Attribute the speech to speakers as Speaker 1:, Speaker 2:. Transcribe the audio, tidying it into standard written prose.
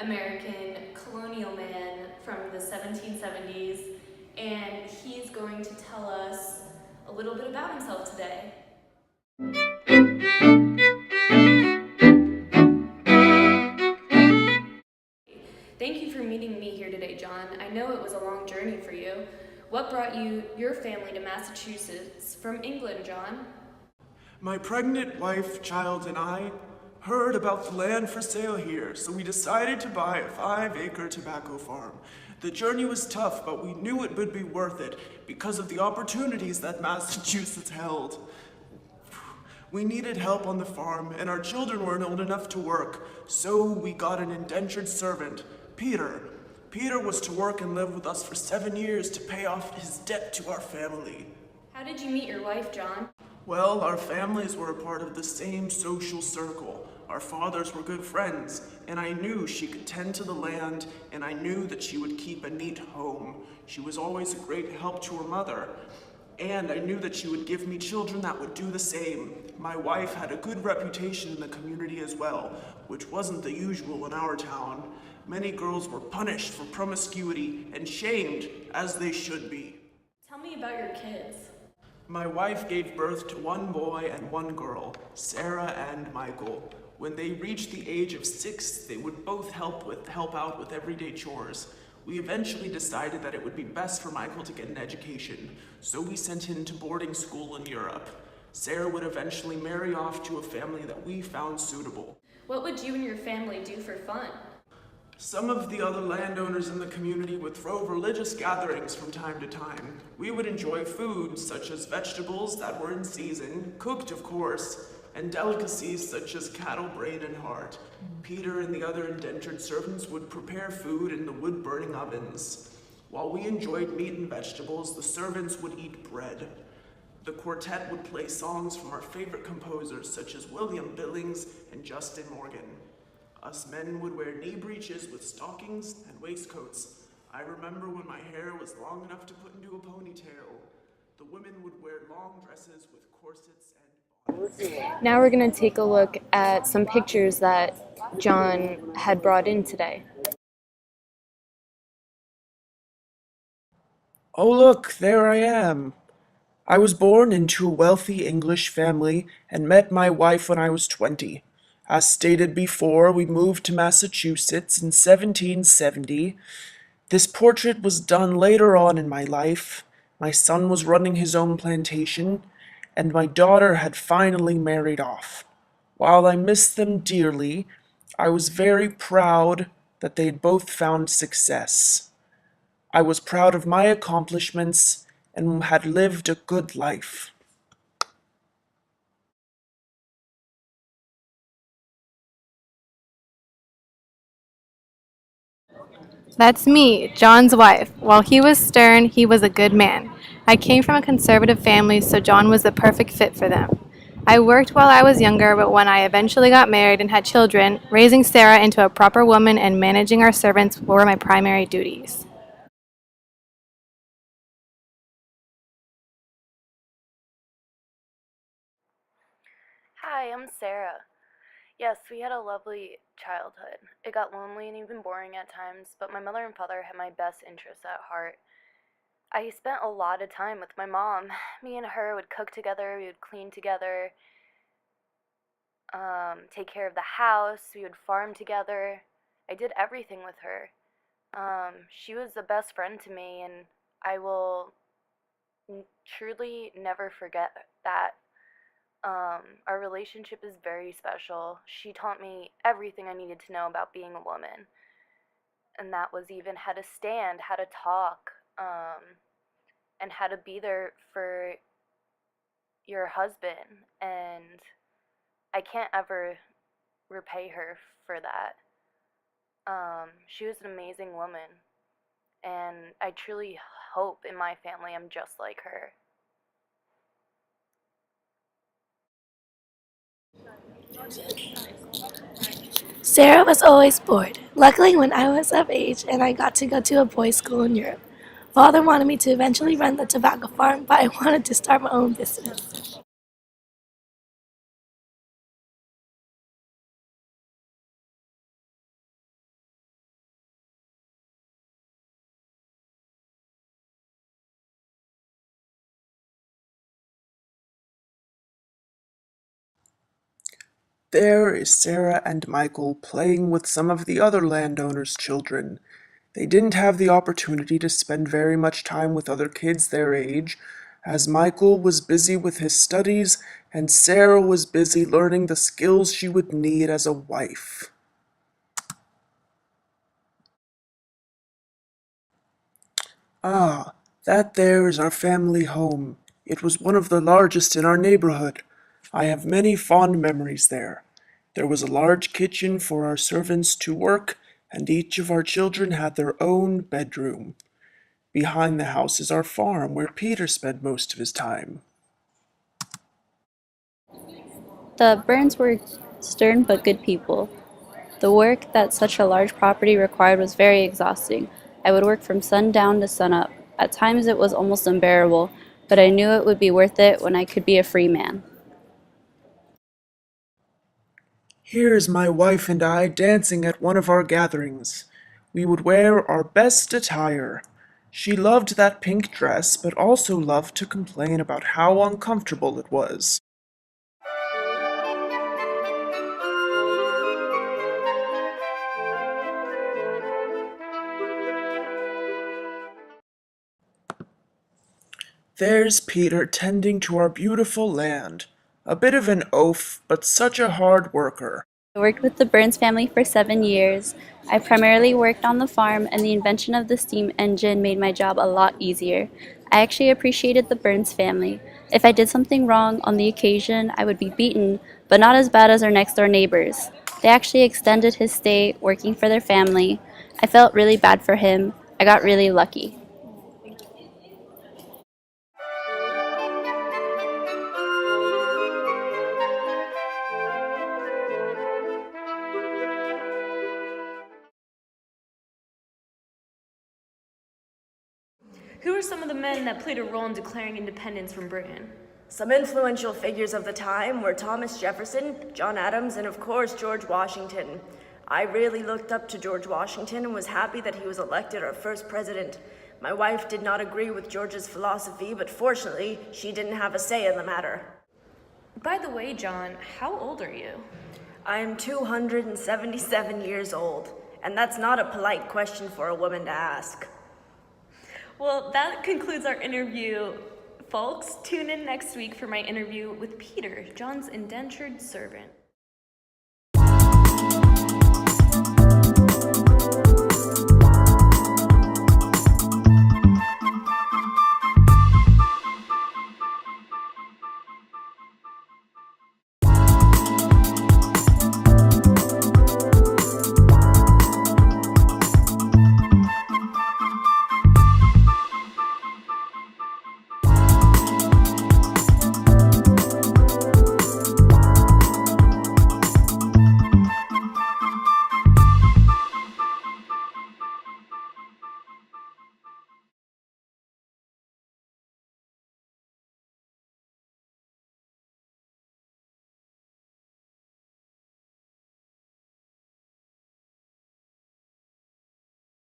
Speaker 1: American colonial man from the 1770s, and he's going to tell us a little bit about himself today. Thank you for meeting me here today, John. I know it was a long journey for you. What brought your family to Massachusetts from England, John?
Speaker 2: My pregnant wife, child, and I heard about the land for sale here, so we decided to buy a 5-acre tobacco farm. The journey was tough, but we knew it would be worth it because of the opportunities that Massachusetts held. We needed help on the farm, and our children weren't old enough to work, so we got an indentured servant, Peter. Peter was to work and live with us for 7 years to pay off his debt to our family.
Speaker 1: How did you meet your wife, John?
Speaker 2: Well, our families were a part of the same social circle. Our fathers were good friends, and I knew she could tend to the land, and I knew that she would keep a neat home. She was always a great help to her mother, and I knew that she would give me children that would do the same. My wife had a good reputation in the community as well, which wasn't the usual in our town. Many girls were punished for promiscuity and shamed, as they should be.
Speaker 1: Tell me about your kids.
Speaker 2: My wife gave birth to 1 boy and 1 girl, Sarah and Michael. When they reached the age of 6, they would both help out with everyday chores. We eventually decided that it would be best for Michael to get an education, so we sent him to boarding school in Europe. Sarah would eventually marry off to a family that we found suitable.
Speaker 1: What would you and your family do for fun?
Speaker 2: Some of the other landowners in the community would throw religious gatherings from time to time. We would enjoy food, such as vegetables that were in season, cooked of course, and delicacies such as cattle brain and heart. Peter and the other indentured servants would prepare food in the wood-burning ovens. While we enjoyed meat and vegetables, the servants would eat bread. The quartet would play songs from our favorite composers such as William Billings and Justin Morgan. Us men would wear knee breeches with stockings and waistcoats. I remember when my hair was long enough to put into a ponytail. The women would wear long dresses with corsets and bonnets.
Speaker 1: Now we're going to take a look at some pictures that John had brought in today.
Speaker 2: Oh look, there I am. I was born into a wealthy English family and met my wife when I was 20. As stated before, we moved to Massachusetts in 1770. This portrait was done later on in my life. My son was running his own plantation, and my daughter had finally married off. While I missed them dearly, I was very proud that they had both found success. I was proud of my accomplishments and had lived a good life.
Speaker 3: That's me, John's wife. While he was stern, he was a good man. I came from a conservative family, so John was the perfect fit for them. I worked while I was younger, but when I eventually got married and had children, raising Sarah into a proper woman and managing our servants were my primary duties.
Speaker 4: Hi, I'm Sarah. Yes, we had a lovely childhood. It got lonely and even boring at times, but my mother and father had my best interests at heart. I spent a lot of time with my mom. Me and her would cook together, we would clean together, take care of the house, we would farm together. I did everything with her. She was the best friend to me, and I will truly never forget that. Our relationship is very special. She taught me everything I needed to know about being a woman, and that was even how to stand, how to talk, and how to be there for your husband. And I can't ever repay her for that. She was an amazing woman, and I truly hope in my family I'm just like her.
Speaker 5: Sarah was always bored. Luckily, when I was of age and I got to go to a boys' school in Europe, Father wanted me to eventually run the tobacco farm, but I wanted to start my own business.
Speaker 2: There is Sarah and Michael playing with some of the other landowners' children. They didn't have the opportunity to spend very much time with other kids their age, as Michael was busy with his studies and Sarah was busy learning the skills she would need as a wife. Ah, that there is our family home. It was one of the largest in our neighborhood. I have many fond memories there. There was a large kitchen for our servants to work, and each of our children had their own bedroom. Behind the house is our farm, where Peter spent most of his time.
Speaker 6: The Burns were stern but good people. The work that such a large property required was very exhausting. I would work from sundown to sunup. At times it was almost unbearable, but I knew it would be worth it when I could be a free man.
Speaker 2: Here is my wife and I dancing at one of our gatherings. We would wear our best attire. She loved that pink dress, but also loved to complain about how uncomfortable it was. There's Peter tending to our beautiful land. A bit of an oaf, but such a hard worker.
Speaker 6: I worked with the Burns family for 7 years. I primarily worked on the farm, and the invention of the steam engine made my job a lot easier. I actually appreciated the Burns family. If I did something wrong on the occasion, I would be beaten, but not as bad as our next door neighbors. They actually extended his stay working for their family. I felt really bad for him. I got really lucky.
Speaker 1: Who are some of the men that played a role in declaring independence from Britain?
Speaker 7: Some influential figures of the time were Thomas Jefferson, John Adams, and of course George Washington. I really looked up to George Washington and was happy that he was elected our first president. My wife did not agree with George's philosophy, but fortunately, she didn't have a say in the matter.
Speaker 1: By the way, John, how old are you?
Speaker 7: I am 277 years old, and that's not a polite question for a woman to ask.
Speaker 1: Well, that concludes our interview. Folks, tune in next week for my interview with Peter, John's indentured servant.